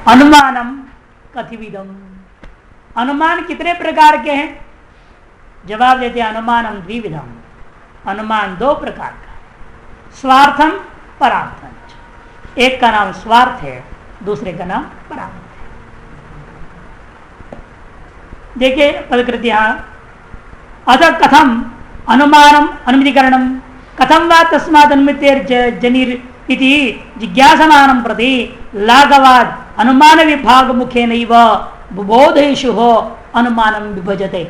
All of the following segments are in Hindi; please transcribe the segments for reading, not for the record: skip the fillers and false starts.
अनुमानम कथिविदम, अनुमान कितने प्रकार के हैं? जवाब देते हैं अनुमानम द्विविधम, अनुमान दो प्रकार का, स्वार्थम परार्थम। एक का नाम स्वार्थ है, दूसरे का नाम परार्थ है। देखिए पदकृति यहां, अतः कथम अनुमानम अनुमितिकरणम कथम वा तस्मात् अनुमितेर्जनिर इति जिज्ञासमानं प्रति लाघवाद अनुमान विभाग मुखेनैव बुबोधेषु हो अनुमानम विभजते।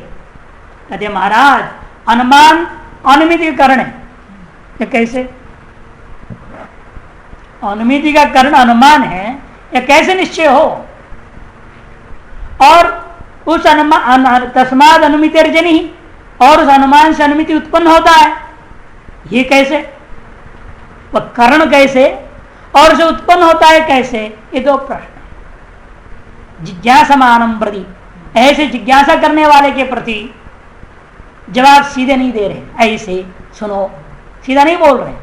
कहते महाराज अनुमान अनुमितिकरण है, ये कैसे? अनुमिति का करण अनुमान है, यह कैसे निश्चय हो? और उस अनुमान तस्माद अनुमितिर्जनि, और उस अनुमान से अनुमिति उत्पन्न होता है, ये कैसे? वह करण कैसे और उसे उत्पन्न होता है कैसे? ये दो प्रश्न। जिज्ञासमानं प्रति, ऐसे जिज्ञासा करने वाले के प्रति जवाब सीधे नहीं दे रहे, ऐसे सुनो, सीधा नहीं बोल रहे।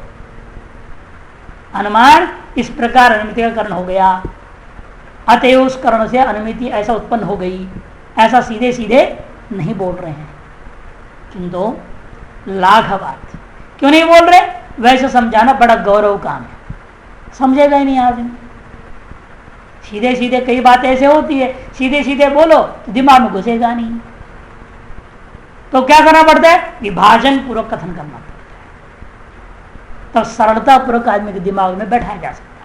अनुमान इस प्रकार अनुमिति का करण हो गया, अतएव उस करण से अनुमिति ऐसा उत्पन्न हो गई, ऐसा सीधे सीधे नहीं बोल रहे हैं, किंतु लाघवात। क्यों नहीं बोल रहे? वैसे समझाना बड़ा गौरव काम है, समझेगा ही नहीं आदमी। सीधे सीधे कई बातें ऐसे होती है, सीधे सीधे बोलो तो दिमाग में घुसेगा नहीं, तो क्या करना पड़ता है? विभाजन पूर्वक कथन करना पड़ता है, तो सरलता पूर्वक आदमी के दिमाग में बैठाया जा सकता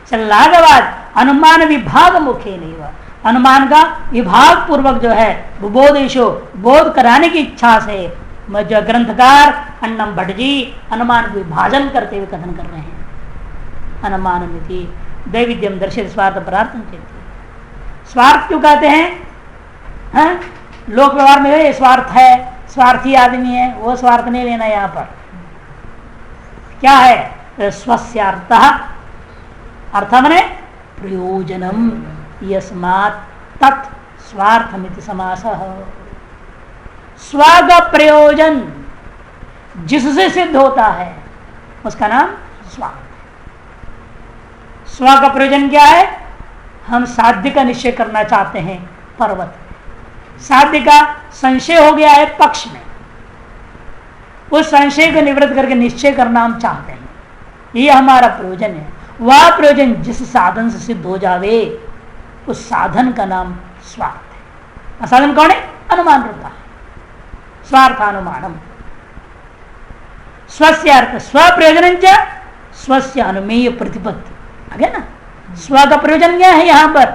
है। लाघवाद अनुमान विभाग मुखे नहीं हुआ, अनुमान का विभाग पूर्वक जो है बुबोधेशो, बोध कराने की इच्छा से जो ग्रंथकार अन्नम भट्ट जी अनुमान विभाजन करते हुए कथन कर रहे हैं। अनुमानमिति दैविध्यम दर्शित स्वार्थ परार्थम कहते। स्वार्थ क्यों कहते हैं? लोक व्यवहार में ये स्वार्थ है, स्वार्थी आदमी है, वो स्वार्थ नहीं लेना। यहाँ पर क्या है? स्वस्यार्थः, अर्थ मने प्रयोजनम, यस्मात् तत् स्वार्थमिति समासः। स्व का प्रयोजन जिससे सिद्ध होता है उसका नाम स्वार्थ। स्व का प्रयोजन क्या है? हम साध्य का निश्चय करना चाहते हैं पर्वत, साध्य का संशय हो गया है पक्ष में, उस संशय को निवृत्त करके निश्चय करना हम चाहते हैं, ये हमारा प्रयोजन है। वह प्रयोजन जिस साधन से सिद्ध हो जावे उस साधन का नाम स्वार्थ है। साधन कौन है? अनुमान रूपा है, स्वार्थानुमानम। स्वस्य अर्थ स्व प्रयोजन च स्वस्य अनुमेय प्रतिपत्ति, आगे ना। स्व का प्रयोजन क्या है यहां पर?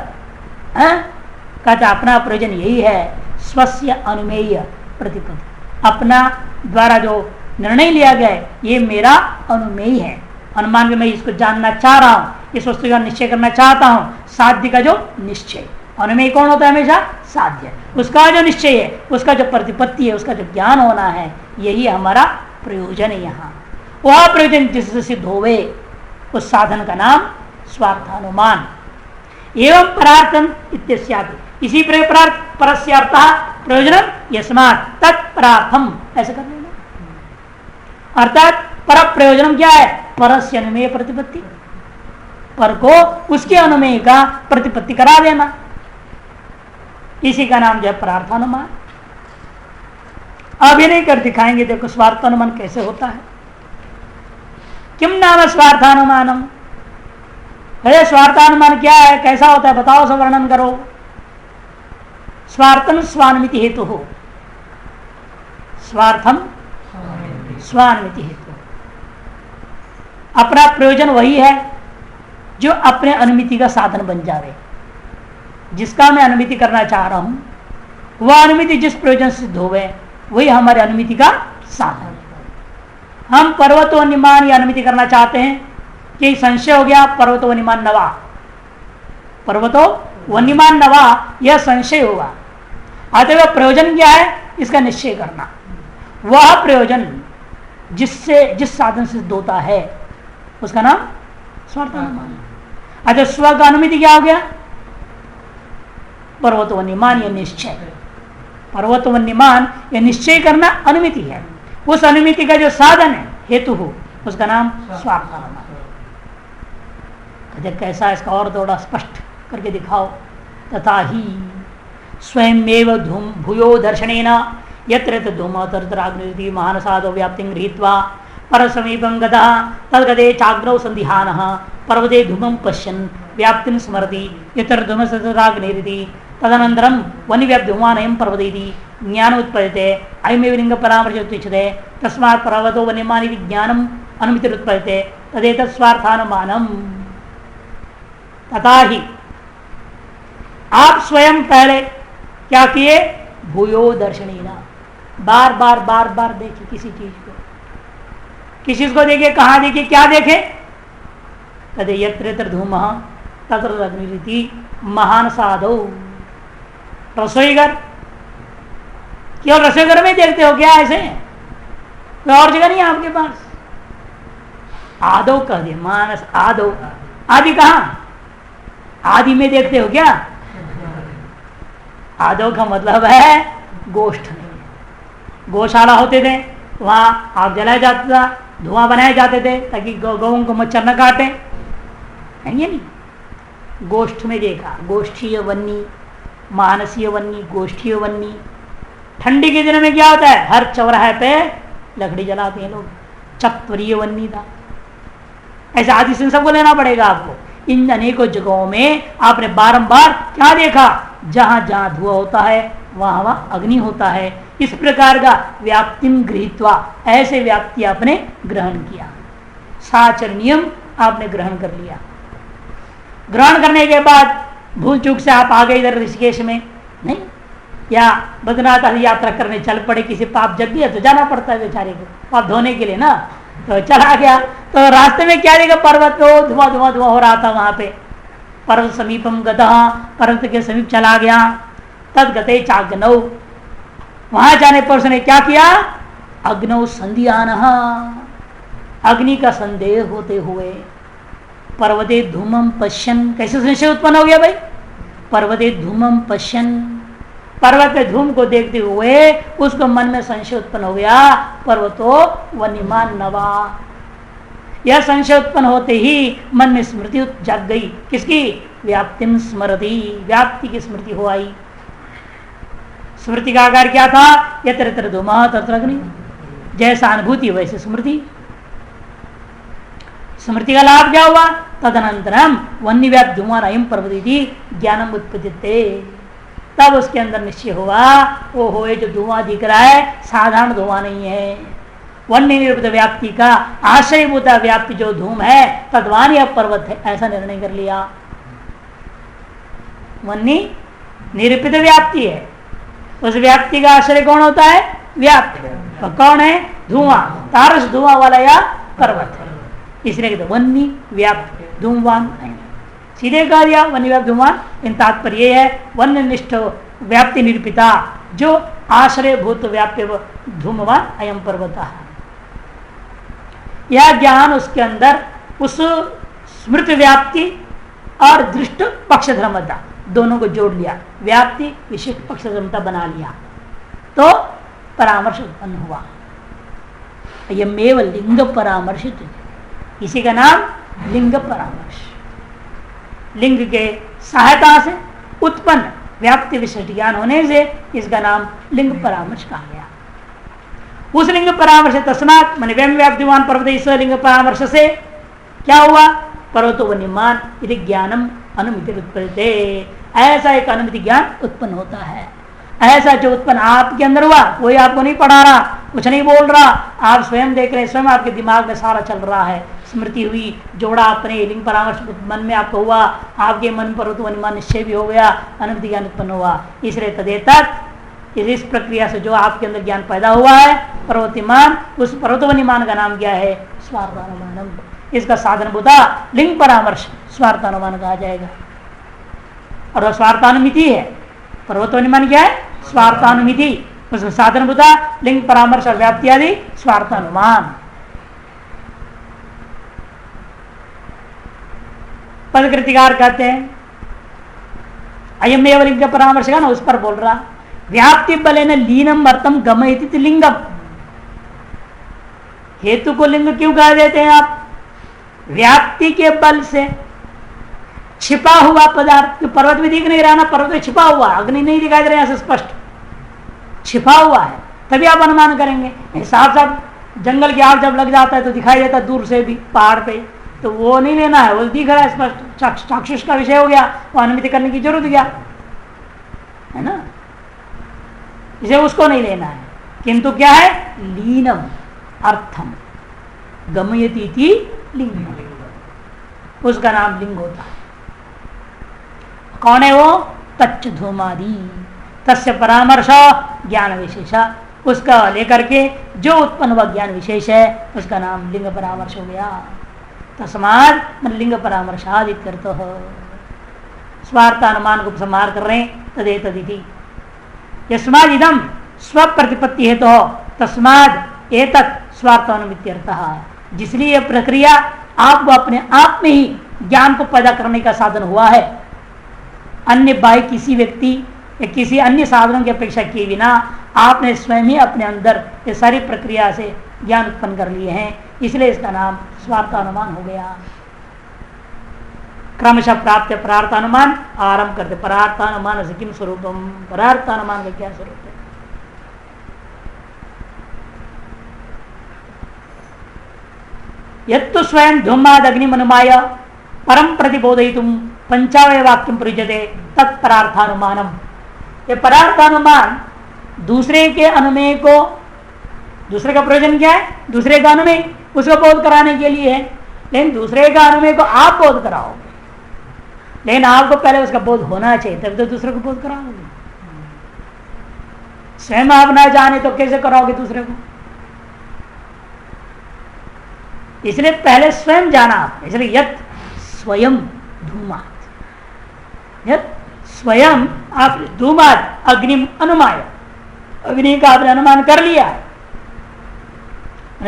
कहते अपना प्रयोजन यही है, स्वस्य अनुमेय प्रतिपत्ति, अपना द्वारा जो निर्णय लिया गया है ये मेरा अनुमेय है। अनुमान में मैं इसको जानना चाह रहा हूं, इस वस्तु का निश्चय करना चाहता हूं। साध्य का जो निश्चय, अनुमेय कौन होता है? हमेशा साध्य, उसका जो निश्चय है, उसका जो प्रतिपत्ति है, उसका जो ज्ञान होना है, यही हमारा प्रयोजन है। यहाँ वह प्रयोजन जिससे सिद्ध होवे उस साधन का नाम स्वार्थानुमान। एवं परार्थम इत्यादि, इसी प्रकार परस्यार्थः प्रयोजनम यस्मात् तत्परार्थम, ऐसे कर लेना। अर्थात पर प्रयोजनम क्या है? परस्य अनुमेय प्रतिपत्ति, पर को उसके अनुमेय का प्रतिपत्ति करा देना, इसी का नाम जो है परार्थानुमान। अब ये नहीं कर दिखाएंगे, देखो स्वार्थानुमान कैसे होता है। किम नाम स्वार्थानुमानम? अरे स्वार्थानुमान क्या है, कैसा होता है, बताओ, सब वर्णन करो। स्वार्थम स्वानुमिति हेतु हो, स्वार्थम स्वानुमिति हेतु, अपना प्रयोजन वही है जो अपने अनुमिति का साधन बन जावे। जिसका मैं अनुमिति करना चाह रहा हूं वह अनुमिति जिस प्रयोजन से सिद्ध होवे वही हमारे अनुमिति का साधन। हम पर्वत व निमान या अनुमिति करना चाहते हैं कि संशय हो गया पर्वत व निमान नवा, पर्वतो व निमान नवा, यह संशय होगा। अतः प्रयोजन क्या है? इसका निश्चय करना। वह प्रयोजन जिससे जिस साधन से सिद्ध होता है उसका नाम स्वार्थानुमान। अतः स्व का अनुमिति क्या हो गया? पर्वत व निमान, यह निश्चय। पर्वत व निमान यह निश्चय करना अनुमिति है, उस अनुमिति का जो साधन है हेतु हो उसका नाम स्वार्थानुमान। कहते कैसा, इसका और थोड़ा स्पष्ट करके दिखाओ। तथा ही स्वयमेव धूम भूयो दर्शनेन यत्र धूमतराग्नि महानसादो व्याप्ति गृहीत्वा परसमीपं गतः तद्गते चाग्नौ संदिहानः पर्वते धूमं पश्यन् व्याप्तिं स्मरति यत्र धूमतराग्निरिति तदनन्तरं वन्यव्याप्तिधूमानयं पर्वतेति ज्ञानमुत्पद्यते अयमेव लिङ्गपरामर्शोच्यते तस्मात् पर्वतो वन्यमानि ज्ञानम् अनुमितिरुत्पद्यते तदेतत् स्वार्थानुमानम्। तथा ही आप स्वयं पहले क्या किए, भूयो दर्शनीना, बार बार बार बार देखे किसी चीज को, किसी को देखे, कहां देखे, क्या देखे, कदे यत्र यत्र धूमः तत्र अग्निरिति महान साधो। रसोईघर, केवल रसोईघर में देखते हो क्या ऐसे, कोई और जगह नहीं है आपके पास। आदो कह दिया, मानस आदो, आदि कहां, आदि में देखते हो क्या। आदो का मतलब है गोष्ठ में, गौशाला होते थे वहां आग जलाया जाता था, धुआं बनाए जाते थे ताकि गौओं को मच्छर न काटे, है ये नहीं। गोष्ठ में देखा, गोष्ठीय वन्नी, मानसीय वन्नी, गोष्ठीय वन्नी। ठंडी के दिनों में क्या होता है, हर चौराहे पे लकड़ी जलाते हैं लोग, चत्वरीय वन्नी था। ऐसे आदि से सबको लेना पड़ेगा आपको। इन अनेकों जगहों में आपने बारंबार क्या देखा, जहां जहां धुआं होता है वहां वहां अग्नि होता है। इस प्रकार का व्याप्तिम गृहीत्वा, ऐसे व्याप्ति आपने ग्रहण किया, साचर नियम आपने ग्रहण कर लिया। ग्रहण करने के बाद भूल चूक से आप आ गए इधर ऋषिकेश में, नहीं, या बद्रीनाथ आदि यात्रा करने चल पड़े, किसी पाप जग गया तो जाना पड़ता है बेचारे को पाप धोने के लिए ना, तो चला गया तो रास्ते में क्या देखा, पर्वत पे धुआं धुआं धुआं हो रहा था। वहां पे पर्वत समीपम गतः, पर्वत के समीप चला गया। तद गते चाग्नौ, वहां जाने पर उसने क्या किया, अग्नौ संधियानः, अग्नि का संदेह होते हुए पर्वते धूमम पश्यन, कैसे संशय उत्पन्न हो गया भाई, पर्वते धूमम पश्यन, पर्वत के धूम को देखते हुए उसको मन में संशय उत्पन्न हो गया, पर्वतो वन्यमान नवा। यह संशय उत्पन्न होते ही मन में स्मृति जाग गई, किसकी, व्याप्तिम स्मृति, व्याप्ति की स्मृति हो आई। स्मृति का आकार क्या था, यत्र यत्र धूमः तत्र अग्नि, जैसा अनुभूति वैसे स्मृति। स्मृति का लाभ क्या हुआ, तदनंतरम वन्य व्याप्त धूमान अयम पर्वती ज्ञानम उत्पद्यते, तब उसके अंदर निश्चय हुआ, वो हो जो धुआं दिख रहा है साधारण धुआं नहीं है, वन्य निरूपित व्याप्ति का आश्रयभूत व्याप्ति जो धूम है तद्वान यह पर्वत है, ऐसा निर्णय कर लिया। वन्य निरूपित व्याप्ति है, उस व्याप्ति का आश्रय कौन होता है, व्याप्ति, तो कौन है, धुआं, तारस धुआं वाला या पर्वत है, इसलिए कहते वन्य व्याप्त धूमवान। सीधे कह दिया वन्य व्याप्त धूमवान, इन तात्पर्य है वन्य निष्ठ व्याप्ति निरूपिता जो आश्रय भूत व्याप्य धूमवान अयम पर्वत है। यह ज्ञान उसके अंदर उस स्मृति व्याप्ति और दृष्ट पक्षधर्मता दोनों को जोड़ लिया, व्याप्ति विशिष्ट पक्षधर्मता बना लिया, तो परामर्श उत्पन्न हुआ। यमेव लिंग परामर्शित, इसी का नाम लिंग परामर्श। लिंग के सहायता से उत्पन्न व्याप्ति विशिष्ट ज्ञान होने से इसका नाम लिंग परामर्श कहा गया। उस लिंग परामर्श तस्मात् मन व्यम व्याप्तिवान पर्वत, इस लिंग परामर्श से क्या हुआ, पर्वतो वन्यमान यदि ज्ञानम अनुमिति उत्पद्यते, ऐसा एक अनुमिति ज्ञान उत्पन्न होता है। ऐसा जो उत्पन्न आपके अंदर हुआ, कोई आपको नहीं पढ़ा रहा, कुछ नहीं बोल रहा, आप स्वयं देख रहे हैं, स्वयं आपके दिमाग में सारा चल रहा है, स्मृति हुई, जोड़ा अपने लिंग परामर्श मन में आपको हुआ, आपके मन पर तो वन्यमान निश्चय भी हो गया, अनुमिति ज्ञान उत्पन्न हुआ। इसलिए तदेतत्, इस प्रक्रिया से जो आपके अंदर ज्ञान पैदा हुआ है पर्वतिमान, उस पर्वतवन्यमान का नाम क्या है, स्वार्थानुमानम। इसका साधन बुता लिंग परामर्श स्वार्थानुमान कहा जाएगा। और स्वार्थानुमिति है, पर्वतवन्यमान क्या है, स्वार्थानुमिति, उसमें साधन बुता लिंग परामर्श और व्याप्ति आदि स्वार्थानुमान। पदकृतिकार कहते हैं अयम एव लिंग परामर्श का ना, उस पर बोल रहा, व्याप्ति बलेन लीनम अर्थम गमयति लिंगम। हेतु को लिंग क्यों कह देते हैं आप, व्याप्ति के बल से छिपा हुआ पदार्थ, पर्वत भी दिख नहीं रहा ना, पर्वत में छिपा हुआ, अग्नि नहीं दिखाई दे रहा है स्पष्ट, छिपा हुआ है, तभी आप अनुमान करेंगे। साफ साफ जंगल की आग जब लग जाता है तो दिखाई देता दूर से भी पहाड़ पे, तो वो नहीं लेना है, वो दिख रहा है स्पष्ट, चाक्षुष का विषय हो गया, वो अनुमति करने की जरूरत क्या है ना, इसे उसको नहीं लेना है। किंतु क्या है, लीनम अर्थम गमयति इति लिंगम, उसका नाम लिंग होता है। कौन है वो, तच्च धूमादि, तस्य परामर्श ज्ञान विशेष, उसका लेकर के जो उत्पन्न हुआ ज्ञान विशेष है उसका नाम लिंग परामर्श हो गया। तस्मात् लिंग परामर्शादित्यर्थ, स्वार्थानुमान को उपसंहार कर रहे हैं, तदे तदिति यस्माद् इदं स्वप्रतिपत्ति हेतु तो तस्माद् एतत् स्वार्थानुमित्यर्थः, जिसलिए प्रक्रिया आपको अपने आप में ही ज्ञान को पैदा करने का साधन हुआ है, अन्य बाह्य किसी व्यक्ति या किसी अन्य साधनों की अपेक्षा किए बिना आपने स्वयं ही अपने अंदर ये सारी प्रक्रिया से ज्ञान उत्पन्न कर लिए हैं, इसलिए इसका नाम स्वार्थानुमान हो गया। क्रमशः प्राप्त परार्थानुमान आरंभ करते। परार्थानुमान से किम स्वरूपम, परार्थानुमान का क्या स्वरूप है। यत्तु स्वयं धूमाद अग्निमनुमाय परम प्रतिबोधयितुम पंचावय वाक्यम प्रयुज्यते तत्परार्थानुमानम। ये परार्थानुमान दूसरे के अनुमेय को, दूसरे का प्रयोजन क्या है, दूसरे का अनुमेय उसको बोध कराने के लिए है, लेकिन दूसरे का अनुमेय को आप बोध कराओगे, लेकिन आपको पहले उसका बोध होना चाहिए तभी तो दूसरे को बोध कराओगे। स्वयं आप ना जाने तो कैसे कराओगे दूसरे को, इसलिए पहले स्वयं जाना आपने। इसलिए यत स्वयं धूमात, यत स्वयं आप धूमात अग्नि अनुमाय, अग्नि का आपने अनुमान कर लिया है,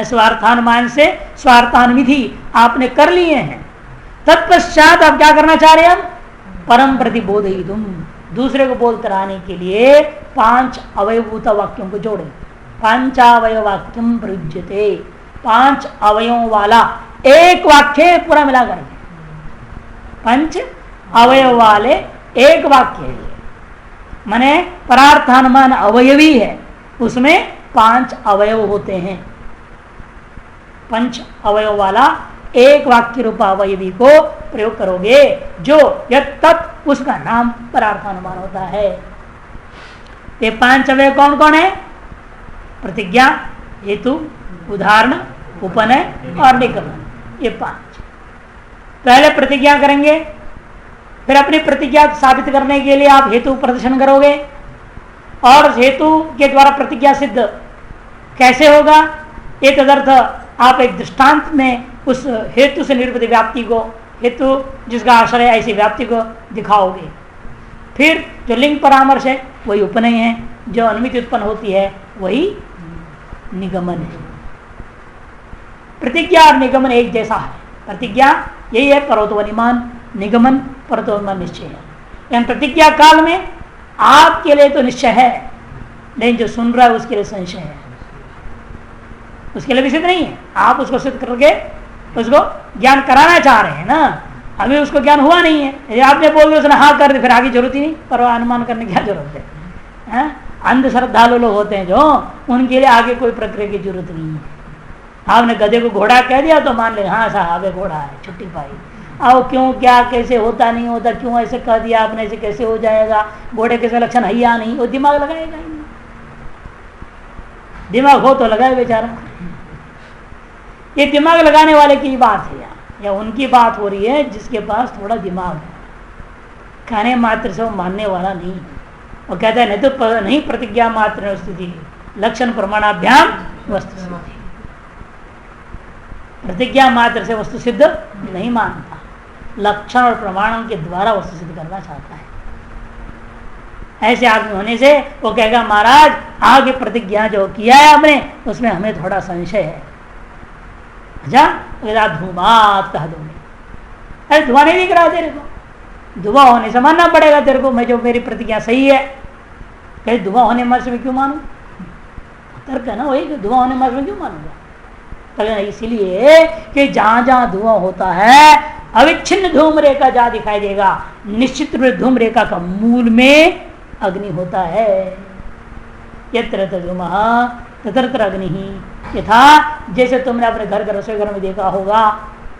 स्वार्थानुमान से स्वार्थानुविधि आपने कर लिए हैं। तत्पश्चात आप क्या करना चाह रहे हैं, हम परम प्रतिबोधयितुम, दूसरे को बोध कराने के लिए 5 अवयवभूत वाक्यों को जोड़े। पंचावय वाक्यम प्रयुज्यते, 5 अवयवों वाला एक वाक्य पूरा मिला करके, 5 अवयव वाले एक वाक्य है, माने परार्थानुमान अवयवी है, उसमें 5 अवयव होते हैं। 5 अवयव वाला एक वाक्य रूप अवयवी को प्रयोग करोगे जो यत् तत्, उसका नाम परार्थानुमान होता है। ये 5 अवयव कौन कौन है, प्रतिज्ञा, हेतु, उदाहरण, उपनय और निगमन, ये 5। पहले प्रतिज्ञा करेंगे, फिर अपनी प्रतिज्ञा साबित करने के लिए आप हेतु प्रदर्शन करोगे, और हेतु के द्वारा प्रतिज्ञा सिद्ध कैसे होगा, एक तदर्थ आप एक दृष्टांत में उस हेतु से निरूपित व्याप्ति को, हेतु जिसका आश्रय ऐसी व्याप्ति को दिखाओगे। फिर जो लिंग परामर्श है वही उपनय है, जो अनुमिति उत्पन्न होती है वही निगमन है। प्रतिज्ञा और निगमन एक जैसा है। प्रतिज्ञा यही है पर्वतोपनिमान, निगमन पर्वतोपनिमान निश्चय है। लेकिन प्रतिज्ञा काल में आपके लिए तो निश्चय है, लेकिन जो सुन रहा है उसके लिए संशय है, उसके लिए भी सिद्ध नहीं है। आप उसको सिद्ध करके उसको ज्ञान कराना चाह रहे हैं ना, अभी उसको ज्ञान हुआ नहीं है। यदि आपने बोल दिया उसने हाँ कर दे, फिर आगे जरूरत ही नहीं, पर अनुमान करने की क्या जरूरत है। अंध श्रद्धालु लोग होते हैं जो, उनके लिए आगे कोई प्रक्रिया की जरूरत नहीं है। आपने गधे को घोड़ा कह दिया तो मान ले हाँ साहब घोड़ा है, छुट्टी पाई। आओ क्यों, क्या, कैसे, होता नहीं होता, क्यों ऐसे कह दिया आपने, ऐसे कैसे हो जाएगा, घोड़े के लक्षण है या नहीं, वो दिमाग लगाएगा ही नहीं। दिमाग हो तो लगाए बेचारा। ये दिमाग लगाने वाले की बात है या उनकी बात हो रही है जिसके पास थोड़ा दिमाग है, कहने मात्र से वो मानने वाला नहीं। वो कहता है नहीं तो नहीं, प्रतिज्ञा मात्र स्थिति लक्षण प्रमाणाभ्याम वस्तु सिद्धि, प्रतिज्ञा मात्र से वस्तु सिद्ध नहीं मानता, लक्षण और प्रमाणों के द्वारा वस्तु सिद्ध करना चाहता है। ऐसे आदमी होने से वो कहेगा महाराज आगे प्रतिज्ञा जो किया है हमने उसमें हमें थोड़ा संशय है। अच्छा धुआं कह दोगे, अरे धुआं नहीं दिख रहा तेरे को, धुआं होने से मानना पड़ेगा तेरे को, मैं जो मेरी प्रतिज्ञा सही है। कहीं धुआं होने मर्ज में क्यों मानू, तर्क है ना वही, धुआं होने मर्ज में क्यों मानूंगा। इसीलिए कि जहां जहां धुआं होता है अविच्छिन्न धूम रेखा जहां दिखाई देगा, निश्चित रूप धूम रेखा का मूल में अग्नि होता है। यत्र धूमः तत्र अग्नि ही। यथा जैसे तुमने अपने घर के रसोई घर में देखा होगा,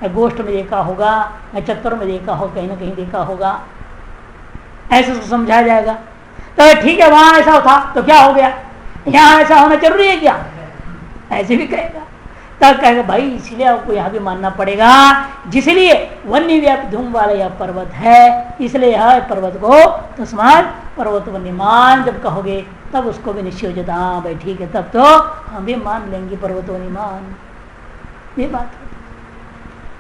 या गोष्ठ में देखा होगा, या चत्वर में देखा हो, कहीं ना कहीं देखा होगा, ऐसे उसको समझाया जाएगा। तो ठीक है वहां ऐसा था तो क्या हो गया, यहाँ ऐसा होना जरूरी है क्या, ऐसे भी कहेगा। तब कहेगा भाई इसलिए आपको यहाँ भी मानना पड़ेगा, जिसलिए वन्य व्यापी धूम वाला यह पर्वत है, इसलिए यह पर्वत को तस्मात् पर्वत वन्यमान जब कहोगे तब उसको भी निश्चय हो जाता, हाँ भाई ठीक है तब तो हम भी मान लेंगे पर्वत वन्यमान। ये बात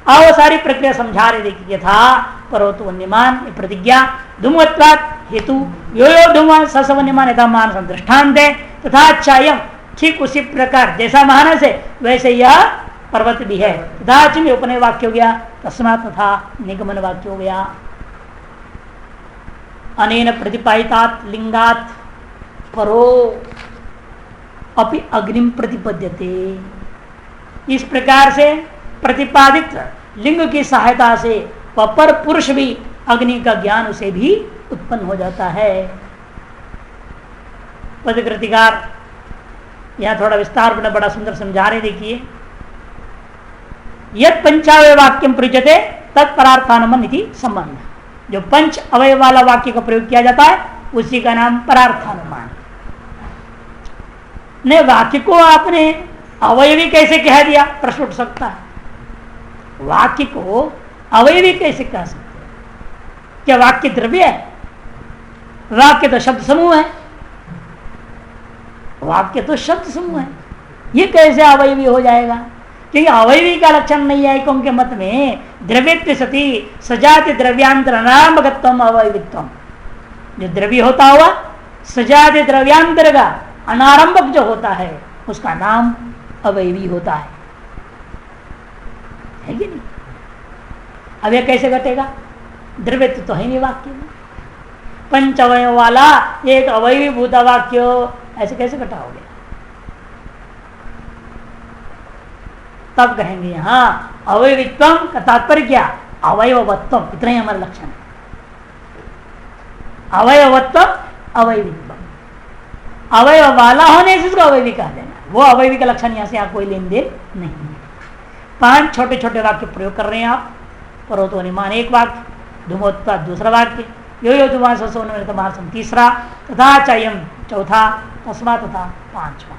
अब वो सारी प्रक्रिया समझा रहे देखिए। था पर्वत वन्यमान प्रतिज्ञा धूमत्वात् हेतु यो यो धूम सवन्यमान यथा मानस दृष्टान्त है, तथा चायम ठीक उसी प्रकार जैसा मानस है वैसे यह पर्वत भी है। तथा उपनय वाक्य हो गया, तस्मात् तथा निगमन वाक्य हो गया। अनेन प्रतिपादितात् लिंगात् परो अपि अग्निम प्रतिपद्यते। इस प्रकार से प्रतिपादित लिंग की सहायता से पर पुरुष भी अग्नि का ज्ञान उसे भी उत्पन्न हो जाता है। पदकृतिकार यहां थोड़ा विस्तार में बड़ा सुंदर समझा रहे देखिए। यद पंचावय वाक्यम प्रयुज्यते तत्परार्थानुमान इति संबंध। जो पंच अवयव वाला वाक्य का प्रयोग किया जाता है उसी का नाम परार्थानुमान। ने वाक्य को आपने अवयवी कैसे कह दिया, प्रश्न उठ सकता है। वाक्य को अवयवी कैसे कह सकते हैं? क्या वाक्य द्रव्य है? वाक्य तो शब्द समूह है, वाक्य तो शब्द समूह है, ये कैसे अवयवी हो जाएगा? क्योंकि अवयवी का लक्षण नहीं है उनके मत में। द्रव्यत्व सती सजाति द्रव्यांतर अनारंभकत्वम अवयवित्वम। जो द्रव्य होता हुआ सजाति द्रव्यांतर का अनारंभक जो होता है उसका नाम अवयवी होता है कि नहीं? अब यह कैसे घटेगा? द्रव्यत्व तो है नहीं वाक्य में। पंच अवयव वाला एक अवयवी भूत वाक्य ऐसे कैसे घटाओगे? तब कहेंगे हाँ अवयवित्वम का तात्पर्य क्या? अवयवत्वम, इतना ही हमारा लक्षण है। अवयवत्वम अवयवित्वम, अवयव वाला होने से उसको अवयवी कहा देना। वो अवयवी का लक्षण यहां से आप कोई लेन देन नहीं है। 5 छोटे छोटे वाक्य प्रयोग कर रहे हैं आप। पर्वतोनिमान एक वाक्य, धूमोत्पाद दूसरा वाक्य, यो यो धुमासम तीसरा, तथा चयम चौथा, तस्मा तथा पांचवा।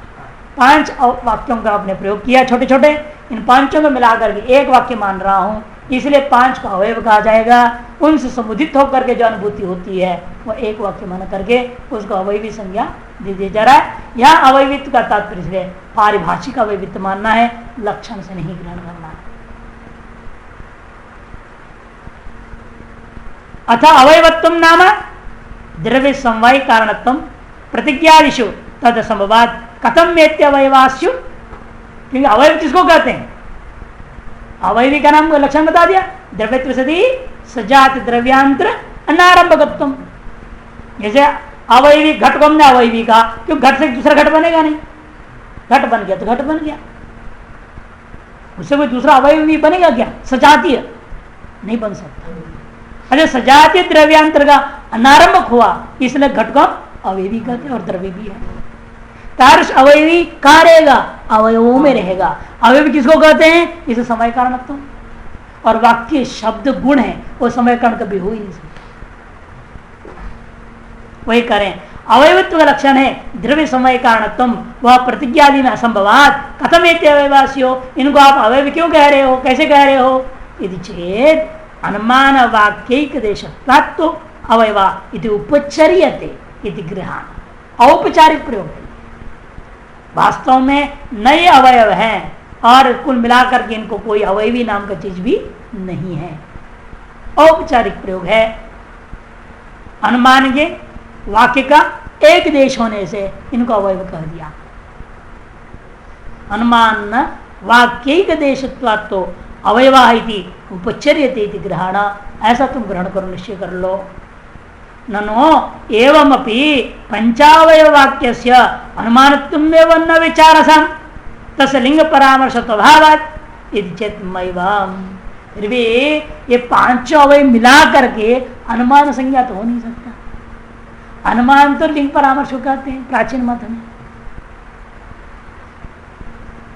5 वाक्यों का आपने प्रयोग किया छोटे छोटे। इन 5 को मिलाकर के एक वाक्य मान रहा हूं, इसलिए 5 को अवयव कहा जाएगा। उनसे समुदित होकर के जो अनुभूति होती है वह एक वाक्य मान करके उसको अवयवी संज्ञा दे दिया जा रहा है। यहाँ अवयवित्व का तात्पर्य पारिभाषिक अवयवित्व मानना है, लक्षण से नहीं ग्रहण करना है। अथ अवयवत्वम नाम द्रव्य समवाय कारणत्वम प्रतिज्ञादिषु तद संभवात कथम मेत्य अवयवास्यु। क्योंकि अवयव किसको कहते हैं? अवयवी का नाम लक्षण बता दिया, द्रव्यत्व सदी सजाति द्रव्यांतर अनारंभकत्वम। जैसे अवयवी घट को हमने अवयवी कहा, क्यों? घट से दूसरा घट बनेगा नहीं। घट बन गया तो घट बन गया, उससे कोई दूसरा अवयवी बनेगा क्या? सजातीय नहीं बन सकता। अच्छा, सजातीय द्रव्यांतर का अनारंभक हुआ, इसलिए घट को अवयवी कहते हैं और द्रव्य भी है। तारस अवयवी कहाँ रहेगा? अवयवों में रहेगा। अवयवी किसको कहते हैं? इसे समय कारणत्व। और वाक्य शब्द गुण है, वो समय कारण कभी हो ही नहीं सकता। वही करें अवयवित्व का लक्षण है द्रव्य समय कारणत्व, वह प्रतिज्ञादि में असंभवात कथम एक अवयवासियो। इनको आप अवयव क्यों कह रहे हो, कैसे कह रहे हो? यदि चेत अनुमान वाक्यैक देशत्वात्तो अवयवा इति उपचर्यते इति गृहाण। औपचारिक प्रयोग है, वास्तव में नए अवयव हैं और कुल मिलाकर के इनको कोई अवयवी नाम का चीज भी नहीं है। औपचारिक प्रयोग है। अनुमान के वाक्य का एक देश होने से इनको अवयव कह दिया। अनुमान वाक्यैक देशत्वात्तो अवयवा इति उपचर्यते इति ग्रहण। ऐसा तुम ग्रहण करो, निश्चय कर लो। ननो एवमपि पंचावय वाक्यस्य अनुमानत्वमेव न विचारसम तस्य लिंग परामर्शत्वाभावात् इति चेत् मैवम्। फिर भी ये पांचों अवयव मिला करके अनुमान संज्ञा तो हो नहीं सकता। अनुमान तो लिंग परामर्श को कहते हैं प्राचीन मत में।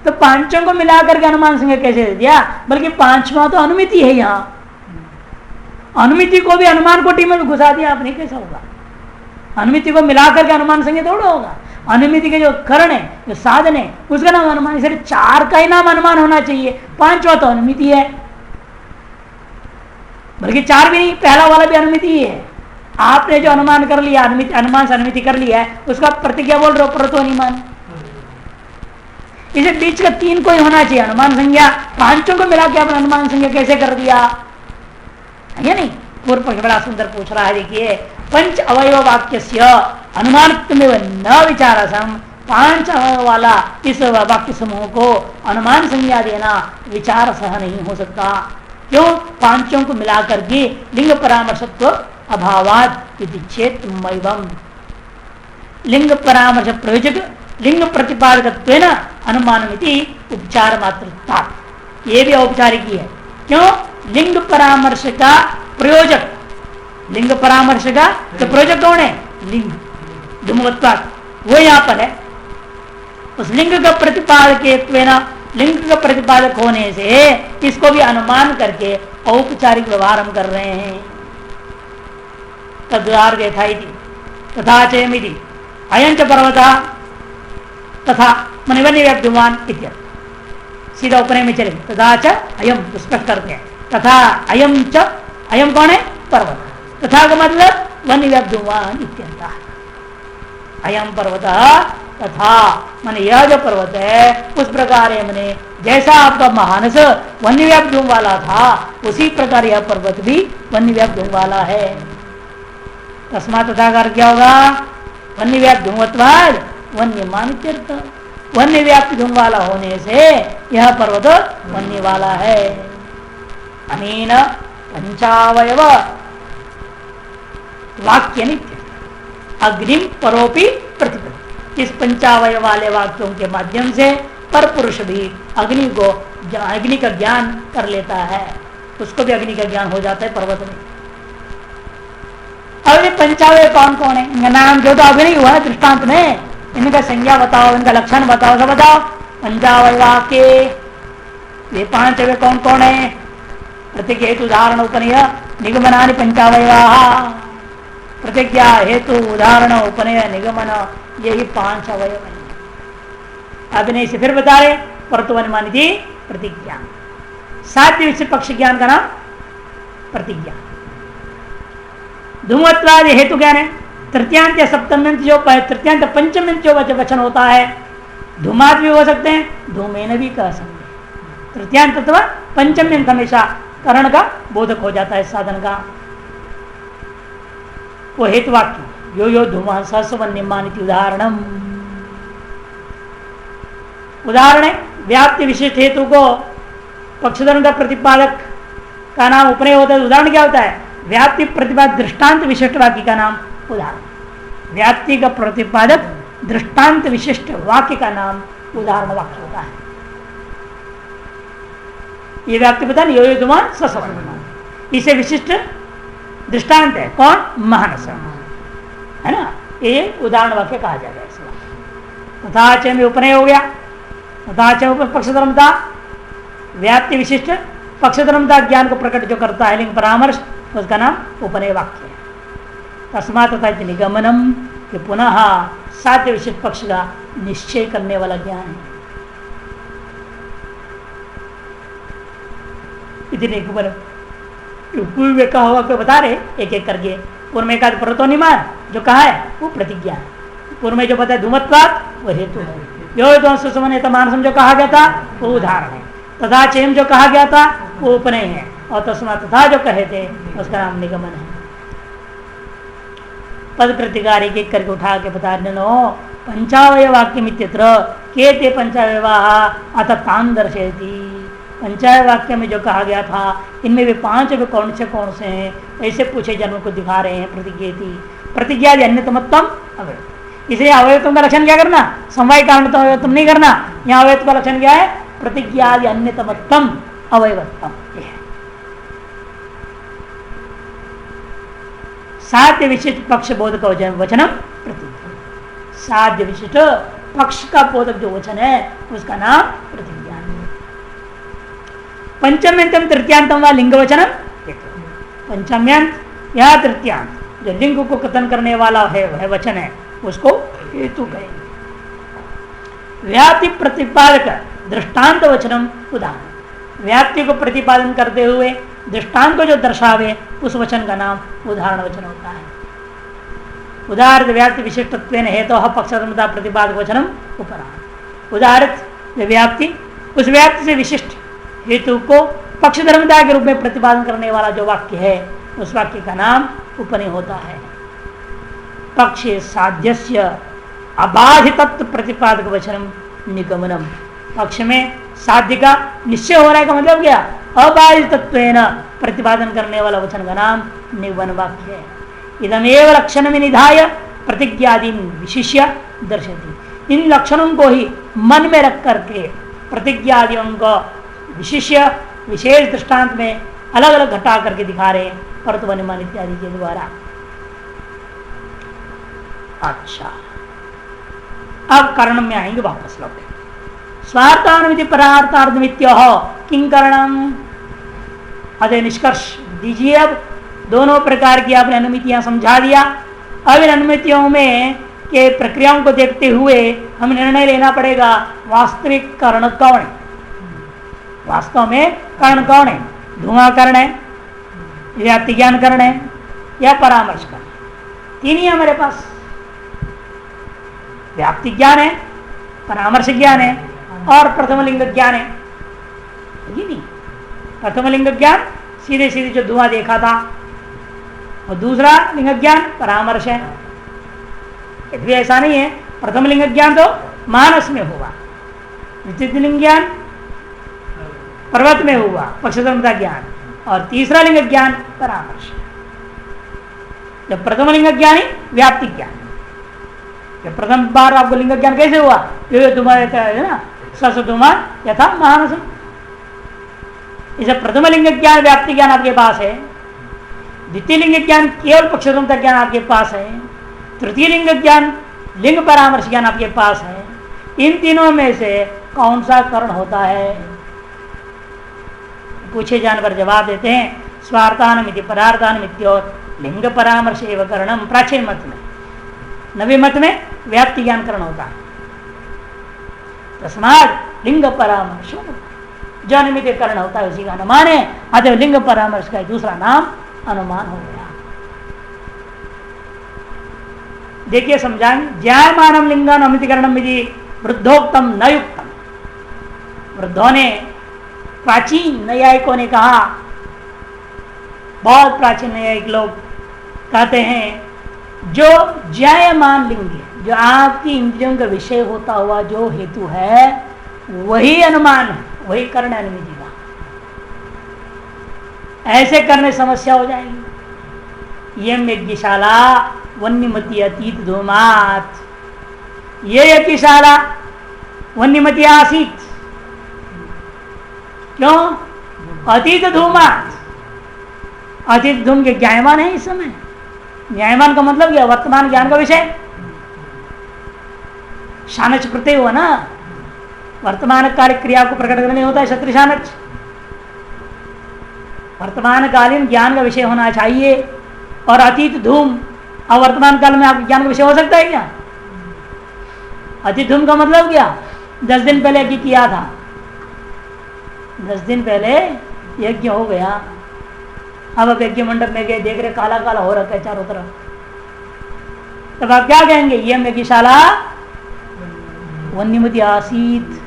तो पांचों को मिलाकर के अनुमान संज्ञा कैसे दे दिया? बल्कि पांचवा तो अनुमिति है। यहाँ अनुमिति को भी अनुमान कोटि में घुसा दिया आपने, कैसा होगा? अनुमिति को मिलाकर के अनुमान संज्ञा थोड़ा होगा। अनुमिति के जो करण है, जो साधन है, उसका नाम अनुमान। इसलिए चार का ही नाम अनुमान होना चाहिए, पांचवा तो अनुमिति है। बल्कि चार भी नहीं, पहला वाला भी अनुमिति ही है। आपने जो अनुमान कर लिया, अनुमान से अनुमिति कर लिया है, उसका प्रतिज्ञा बोल रहे हो परतो अनुमान। इसे बीच का तीन को ही होना चाहिए अनुमान संज्ञा। पांचों को मिला के आपने अनुमान संज्ञा कैसे कर दिया? है नहीं? पूर्व पक्ष बड़ा सुंदर पूछ रहा है। देखिए, पंच अवयव वाक्य अनुमान न विचारसम, पांच अवयव वाला इस वाक्य समूह को अनुमान संज्ञा देना विचार सह नहीं हो सकता। क्यों? पांचों को मिलाकर के लिंग परामर्शत्व अभावाद इति चेतमैवम्। लिंग परामर्श प्रयोजक लिंग प्रतिपादकत्वेन अनुमानमिति उपचार मात्रता, ये भी औपचारिक ही है। क्यों? लिंग परामर्श का प्रयोजक, लिंग परामर्श का तो प्रयोजक कौन है? लिंग धूमवत्वात्, वो यहां पर है। उस लिंग का प्रतिपादक, लिंग का प्रतिपादक होने से इसको भी अनुमान करके औपचारिक व्यवहार हम कर रहे हैं। तद्वार देखा तथा चयमिति अयंच पर्वतः तथा मन वन्यव्याप्तिमान इत्यर्थ। सीधा उपनय में चले, तथा च अयम स्पष्ट करते हैं। तथा अयम च, अयम कौन है? पर्वत। तथा का मतलब वन्यव्याप्तिमान इत्यर्थ। अयम पर्वत तथा मन यह जो पर्वत है उस प्रकार है, मने जैसा आपका महानस वन्यव्याप्त धूम वाला था उसी प्रकार यह पर्वत भी वन्यव्याप्त धूम वाला है। तस्मात् तथाकार क्या होगा? वन्यव्याप्त धूमत्वाद वन्यमान इत्यर्थ। वन्य व्याप्त धूम वाला होने से यह पर्वत वन्य वाला है। अनेन पंचावयव वाक्य नित्य अग्निम परोपि प्रतिपद। इस पंचावय वाले वाक्यों के माध्यम से पर पुरुष भी अग्नि का ज्ञान कर लेता है, उसको भी अग्नि का ज्ञान हो जाता है पर्वत में। अब ये पंचावय कौन कौन है? इनका नाम जो तो अग्नि हुआ है दृष्टांत में, इनका संज्ञा बताओ, इनका लक्षण बताओ, सब बताओ। पंचावय वाक्य ये पांच अवय कौन कौन है? प्रत्येक हेतु उदाहरण उपनय निगमनानि पंचावयवाः। प्रतिज्ञा हेतु उदाहरण उपनय निगमन, यही पांच अवयव है। अभिनय से फिर बता रहे परतो अनुमान थी प्रतिज्ञा। साध्य विषय पक्ष ज्ञान का नाम प्रतिज्ञा। धूमत्वादि हेतु ज्ञान है। तृतीयांत या सप्तम्यंत जो तृतीयांत पंचम्यंत जो वचन होता है, धूमात भी हो सकते हैं, धूमेन भी कह सकते हैं। तृतीयांत अथवा पंचम्यंत हमेशा करण का बोधक हो जाता है, साधन का। वो हेतु वाक्य यो यो धूम सहस्वन्यमान उदाहरणम। उदाहरण है व्याप्ति विशिष्ट हेतु को पक्षधर्म का प्रतिपादक का नाम उपनय होता है। उदाहरण क्या होता है? व्याप्ति प्रतिपादक दृष्टांत विशिष्ट वाक्य का नाम उदाहरण। व्याप्ति का प्रतिपादक दृष्टांत विशिष्ट वाक्य का नाम उदाहरण वाक्य होता है। ये व्याप्ति पता नहीं, यो यो धूम सहस्वन्यमान, इसे विशिष्ट दृष्टांत है कौन? महानस, है ना? ये उदाहरण वाक्य कहा जाएगा। तथा च में उपनय हो गया। तथा च पक्षधर्मता व्याप्ति विशिष्ट पक्षधर्मता ज्ञान को प्रकट जो करता है लिंग परामर्श, उसका नाम उपनय वाक्य है। तस्मात् तथा निगमनम कि पुनः साध्य विशिष्ट पक्ष का निश्चय करने वाला ज्ञान है। इतने पूर्व में कहा हुआ को बता रहे एक एक करके। पूर्व में कहा परतोनिमान जो कहा है वो प्रतिज्ञा है। पूर्व में जो बताया धूमत्वाद वो हेतु है। यो मानसम जो कहा गया था वो उदाहरण है। तथा चेम जो कहा गया था वो उपनय है। और तस्मात् तथा जो कहे थे उसका नाम निगमन है। पद प्रतिकार एक एक करके उठा के बता नो पंचावय वाक्य मित्यत्र के ते पंचावयवाः अतः तान दर्शयति। पंचाय वाक्य में जो कहा गया था इनमें भी पांच अवयव कौन से हैं ऐसे पूछे जन्म को दिखा रहे हैं। प्रतिज्ञा थी प्रतिज्ञा अन्यतमत्तम अवयव। इसे अवयत्व का लक्षण क्या करना? समवाय कारण तो अवयत्व नहीं करना। यहाँ अवयत्व का लक्षण क्या है? प्रतिज्ञा अन्यतमत्तम अवयवत्तम। साध्य विशिष्ट पक्ष बोधक वचनम प्रतिज्ञा। साध्य विशिष्ट पक्ष का बोधक जो वचन है उसका नाम प्रतिज्ञा है। पंचम्यंतम तृतीयांतम व लिंग वचनम, पंचम्यंत या तृतीयांत जो लिंग को कथन करने वाला है वह वचन है, उसको हेतु कहेंगे। व्याप्ति प्रतिपादक दृष्टांत वचनम उदाहरण, व्याप्ति को प्रतिपादन करते हुए दृष्टांत को जो दर्शावे उस वचन का नाम उदाहरण वचन होता है। उदाहरण व्याप्ति विशिष्टत्वेन हेतु पक्षधर्मता प्रतिपादक वचनम उपराम। उदाहरित व्याप्ति, उस व्याप्ति से विशिष्ट हेतु को पक्षधर्मता के रूप में प्रतिपादन करने वाला जो वाक्य है उस वाक्य का नाम उपनि होता है। पक्षे साध्यस्य अबाधितत्व प्रतिपादक वचनम निगमनम, पक्ष में साध्य का निश्चय हो रहा है का मतलब क्या, अबाधितत्वेन प्रतिपादन करने वाला वचन का नाम निगमन वाक्य है। इदमेव लक्षण में निधाय प्रतिज्ञादि विशिष्य दर्शती, इन लक्षणों को ही मन में रख करके प्रतिज्ञादियों को विशिष्य विशेष दृष्टांत में अलग अलग घटा करके दिखा रहे हैं परतु अनुमान इत्यादि के द्वारा। अच्छा, अब कारण में आएंगे वापस लौटे। स्वार्थानुमिति परार्थार्धमित्य किं कारणम, अतः निष्कर्ष दीजिए। अब दोनों प्रकार की आपने अनुमितियां समझा दिया। अब इन अनुमितियों में के प्रक्रियाओं को देखते हुए हमें निर्णय लेना पड़ेगा वास्तविक कारण कौन है, वास्तव में कारण कौन है। धुआं कारण है, व्याप्ति ज्ञान कारण है या परामर्श कारण, तीन ही हमारे पास। व्याप्ति ज्ञान है, परामर्श ज्ञान है और प्रथम लिंग ज्ञान है। ये नहीं, प्रथम लिंग ज्ञान सीधे सीधे जो धुआं देखा था, और दूसरा लिंग ज्ञान परामर्श है। यदि ऐसा नहीं है, प्रथम लिंग ज्ञान तो मानस में हुआ, द्वितीय लिंग ज्ञान पर्वत में हुआ पक्षधर्मता ज्ञान, और तीसरा लिंग ज्ञान परामर्श। जब प्रथम लिंग ज्ञान ही व्याप्ति ज्ञान, जब प्रथम बार आपको लिंग ज्ञान कैसे हुआ, तुम्हारे है ना ससुमा यथा महानसम। इसे प्रथम लिंग ज्ञान व्याप्ति ज्ञान आपके पास है, द्वितीय लिंग ज्ञान केवल पक्षधर्मता ज्ञान आपके पास है, तृतीय लिंग ज्ञान लिंग परामर्श ज्ञान आपके पास है। इन तीनों में से कौन सा करण होता है, पूछे जाने पर जवाब देते हैं स्वार्थानमिति परार्थानमिति और लिंग परामर्श एवं करणम। प्राचीन मत में, नवी मत में व्याप्ति ज्ञान करण होता है। तस्मात् लिंग परामर्श जो अनुमिति करण होता है उसी का अनुमान है, अतः लिंग परामर्श का दूसरा नाम अनुमान हो गया। देखिए समझाएंगे। ज्ञायमानम लिंगान अनुमितिकरणम यदि वृद्धोक्तम न युक्तम, वृद्धों ने, प्राचीन न्यायिकों ने कहा, बहुत प्राचीन न्यायिक लोग कहते हैं जो ज्ञायमान लिंग है, जो आपकी इंद्रियों का विषय होता हुआ जो हेतु है वही अनुमान है, वही कर्ण अनुमिति का। ऐसे करने समस्या हो जाएगी। यम यज्ञशाला वन्यमती अतीत धूमात, ये यज्ञशाला वन्यमती आसीत, क्यों, अतीत धूमात, अतीत धूम के ज्ञायमान है इस समय। ज्ञायमान का मतलब क्या, वर्तमान ज्ञान का विषय। शानच प्रत्यय हुआ ना, वर्तमान कार्य क्रिया को प्रकट करने होता है क्षत्रिय शानच। वर्तमान कालीन ज्ञान का विषय होना चाहिए। और अतीत धूम, अब वर्तमान काल में आपके ज्ञान का विषय हो सकता है क्या। अतीत धूम का मतलब क्या, 10 दिन पहले यज्ञ किया था, 10 दिन पहले यज्ञ हो गया, अब आप यज्ञ मंडप में गए, देख रहे काला काला हो रखा है चारों तरफ, तब आप क्या कहेंगे, ये यज्ञशाला वन्यमती आसीत,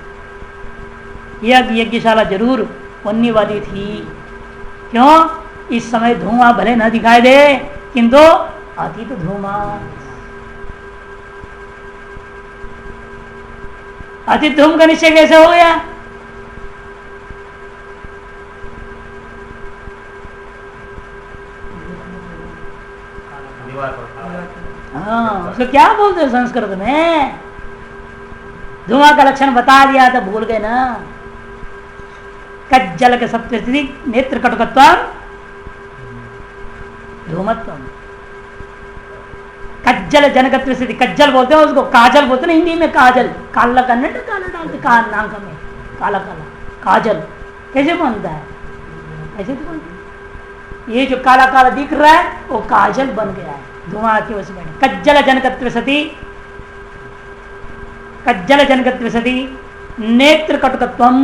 यह यज्ञशाला जरूर वन्य वाली थी। क्यों, इस समय धुआं भले न दिखाई दे किंतु अतीत धूमा, अतीत धूम का निश्चय कैसे हो गया। हाँ, उसको क्या बोलते हैं संस्कृत में, धुआं का लक्षण बता दिया तो भूल गए ना। कज्जल के सत्य नेत्र कटुकत्व धूमत्व, कज्जल जनकत्व स्थिति, कज्जल बोलते हैं उसको, काजल बोलते हैं हिंदी में, काजल, काला करने काला डालते नाक में, काला काला काजल कैसे बनता है, ऐसे तो बनता है। ये जो काला काला दिख रहा है वो काजल बन गया है धुआं की वजह से। कज्जल जनकत्व सती, कज्जल जनकत्व सती नेत्र कटुकत्वम,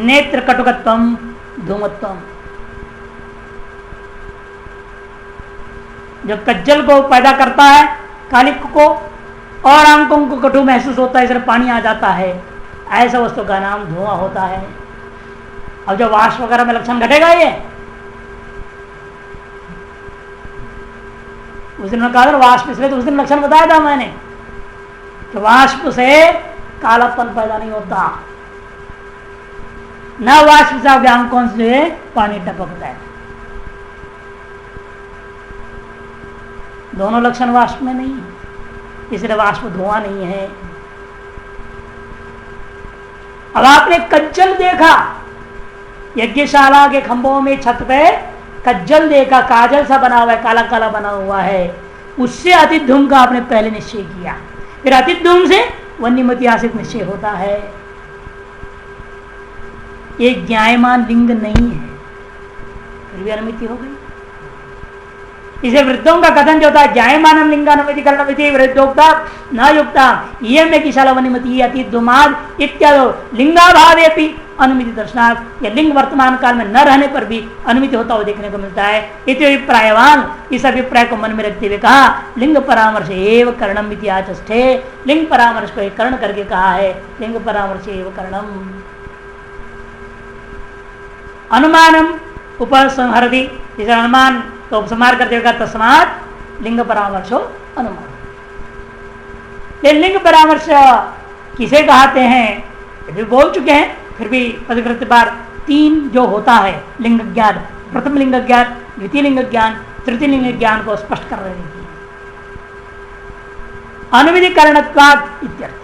नेत्र कटुकत्वम धूमत्वम। जो कज्जल को पैदा करता है, कालिक को, और आंखों को कटु महसूस होता है, इसलिए पानी आ जाता है, ऐसा वस्तु का नाम धुआं होता है। अब जो वाष्प वगैरह में लक्षण घटेगा ये, उस दिन कहा वाष्प, इसलिए तो उस दिन लक्षण बताया था मैंने कि वाष्प से कालापन पैदा नहीं होता, न वाष्प से आपके आंखों से पानी टपकता है। दोनों लक्षण वाष्प में नहीं है, इसलिए वाष्प धुआं नहीं है। अब आपने कज्जल देखा, यज्ञशाला के खंभों में छत पे कज्जल देखा, काजल सा बना हुआ है, काला काला बना हुआ है, उससे अतित धूम का आपने पहले निश्चय किया, फिर अतित धूम से वन्यमति आसित निश्चय होता है। ये ज्ञायमान लिंग नहीं है, फिर भी अनुमति हो गई। इसे वृद्धों का कथन जो था, ज्ञायमानम लिंगानुमति करणमिति वृद्धोक्ता न युक्ता ये में किशाला वन्यमति अति दुमाद इत्यादि लिंगाभावेपि अनुमिति दर्शनार्थ, या लिंग वर्तमान काल में न रहने पर भी अनुमिति होता हुआ देखने को मिलता है। इति अभिप्रायवान, इस अभिप्राय को मन में रखते हुए कहा लिंग परामर्श एव करणम इति आचष्टे, लिंग परामर्श को एक कर्ण करके कहा है, लिंग परामर्श एव करणम। अनुमानम उपसंहरति, इसे अनुमान तो उपसंहार करते हुए तस्मात् लिंग परामर्शो अनुमान। ये लिंग परामर्श किसे कहते हैं ये भी बोल चुके हैं, फिर भी पदकृत बार तीन जो होता है लिंग ज्ञान, प्रथम लिंग ज्ञान, द्वितीय लिंग ज्ञान, तृतीय लिंग ज्ञान को स्पष्ट कर रहे हैं। अनुविधिकरणत्वात् इत्यर्थ,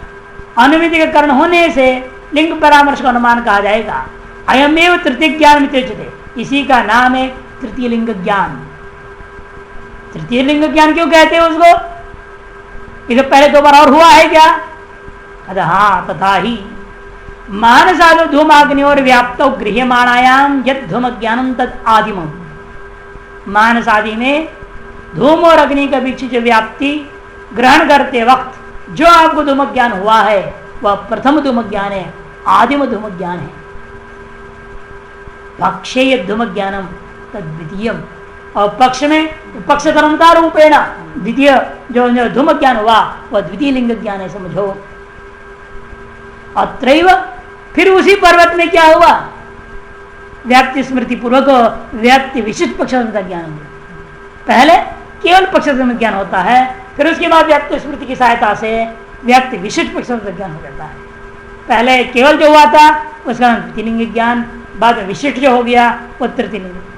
अनुविधि के करण होने से लिंग परामर्श का अनुमान कहा जाएगा। अयमेव तृतीय ज्ञान मित्युच्यते, इसी का नाम है तृतीय लिंग ज्ञान। तृतीय लिंग ज्ञान क्यों कहते हैं उसको, इसे पहले दो बार और हुआ है क्या? अरे हाँ, तथा ही मानसादो धूमाग्नि और व्याप्त गृह्यमाणायाम यद धूम ज्ञानम तद आदिम। मानस आदि में धूम और अग्नि के बीच जो व्याप्ति ग्रहण करते वक्त जो आपको धूम ज्ञान हुआ है वह प्रथम धूम ज्ञान है, आदिम धूम ज्ञान है। पक्षे धूम ज्ञानम तद द्वितीयम, और पक्ष में पक्ष धर्मता रूपेण द्वितीय जो धूम ज्ञान हुआ वह द्वितीय लिंग ज्ञान है, समझो। अत्रैव, फिर उसी पर्वत में क्या हुआ, व्याप्ति स्मृति पूर्वक व्याप्ति विशिष्ट पक्ष का ज्ञान हुआ। पहले केवल पक्ष ज्ञान होता है, फिर उसके बाद व्याप्ति स्मृति की सहायता से व्याप्ति विशिष्ट पक्ष का ज्ञान हो जाता है। पहले केवल जो हुआ था उसका द्वितीय लिंग ज्ञान, बाद में विशिष्ट जो हो गया वो तृतीय लिंग।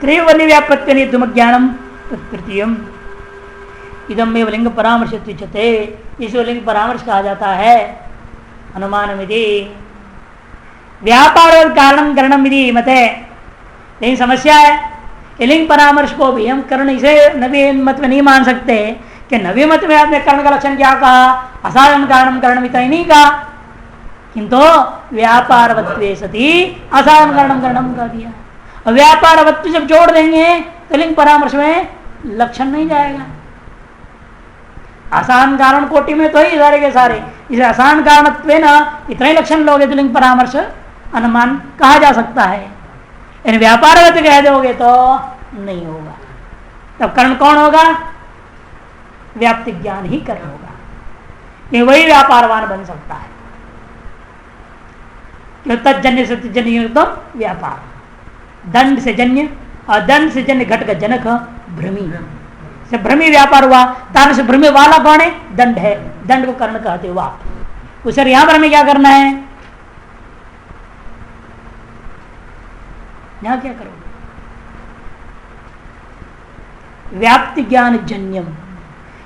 त्रिवन्य व्यापत्य धूम ज्ञानम तृतीयम इदम में लिंग परामर्श उच्यते, इसको लिंग परामर्श कहा जाता है। अनुमान विधि व्यापार और कारण करणम विधि मत है, लेकिन समस्या है लिंग परामर्श को भी हम करण इसे नवी मत में नहीं मान सकते कि नवी मत में आपने कर्ण का लक्षण क्या कहा, असाधारण कारणम करणम इतना ही नहीं कहा, किंतु व्यापारवत्वे सती असाधारण कारणम करणम कह दिया। और व्यापारवत्व जब जोड़ देंगे तो लिंग परामर्श में लक्षण नहीं जाएगा। आसान कारण कोटि में तो ही सारे के सारे, इसे आसान कारणत्व ना इतना ही लक्षण लोगे तो लिंग परामर्श अनुमान कहा जा सकता है। इन व्यापारवत्व कह दोगे तो नहीं होगा, तब कर्ण कौन होगा, व्याप्ति ज्ञान ही कर्ण होगा, ये वही व्यापारवान बन सकता है। तजन्य से तजन्य तो व्यापार, दंड से जन्य और दंड से जन्य घट का जनक भ्रमी से भ्रमी व्यापार हुआ। तार से भ्रमी वाला कौन है, दंड है, दंड को कर्ण कहते हो आप। उसे यहां पर हमें क्या करना है, यहां क्या करोगे, व्याप्ति ज्ञान जन्यम,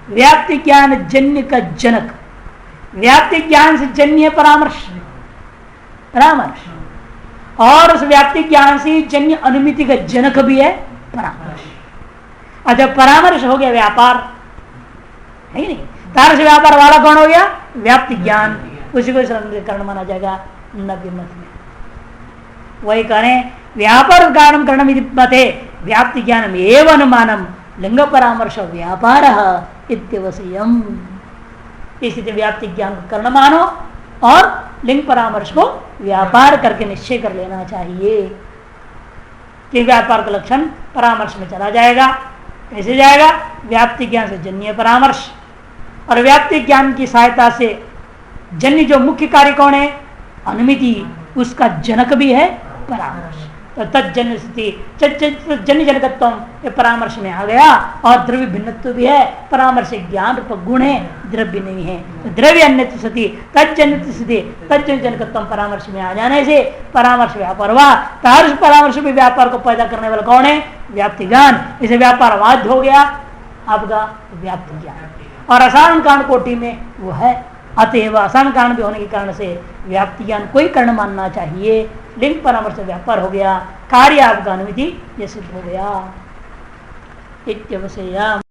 व्याप्ति ज्ञान जन्य का जनक, व्याप्ति ज्ञान से जन्य परामर्श, परामर्श, और उस व्याप्ति ज्ञान से जन्य अनुमिति का जनक भी है परामर्श। और जब परामर्श हो गया व्यापार है ही नहीं, तारस व्यापार वाला कौन हो गया? व्याप्ति ज्ञान, उसी को करण माना जाएगा नव्य मत में। वही करें व्यापार कारणम करणम इति मते व्याप्ति ज्ञानम एवं अनुमानम लिंग परामर्श व्यापार इत्यवश्यम। इसी व्याप्ति ज्ञान को कर्ण मानो और लिंग परामर्श को व्यापार करके निश्चय कर लेना चाहिए कि व्यापार का लक्षण परामर्श में चला जाएगा। कैसे जाएगा? व्याप्ति ज्ञान से जन्य परामर्श, और व्याप्ति ज्ञान की सहायता से जन्य जो मुख्य कार्य कौन है? अनुमिति, उसका जनक भी है परामर्श। तो तज्जन्य स्थिति जन्य जनकत्व ये परामर्श में आ गया, और द्रव्य भिन्नत्व भी है। परामर्श ज्ञान रूप गुण है, द्रव्य नहीं है। तो द्रव्य अन्य स्थिति तज्जन्य स्थिति तज्जन्य जनकत्व परामर्श में आ जाने से परामर्श व्यापार हुआ। तारस परामर्श भी व्यापार को पैदा करने वाला कौन है? व्याप्ति ज्ञान। इसे व्यापार वाद्य हो गया आपका व्याप्ति ज्ञान, और असाधारण कारण कोटि में वो है। अतएव असाधारण कारण भी होने के कारण से व्याप्ति ज्ञान कोई कारण मानना चाहिए। लिंग परामर्श व्यापार हो गया, कार्य आपका अनुमिति ये सिद्ध हो गया। इत्यवश्यम।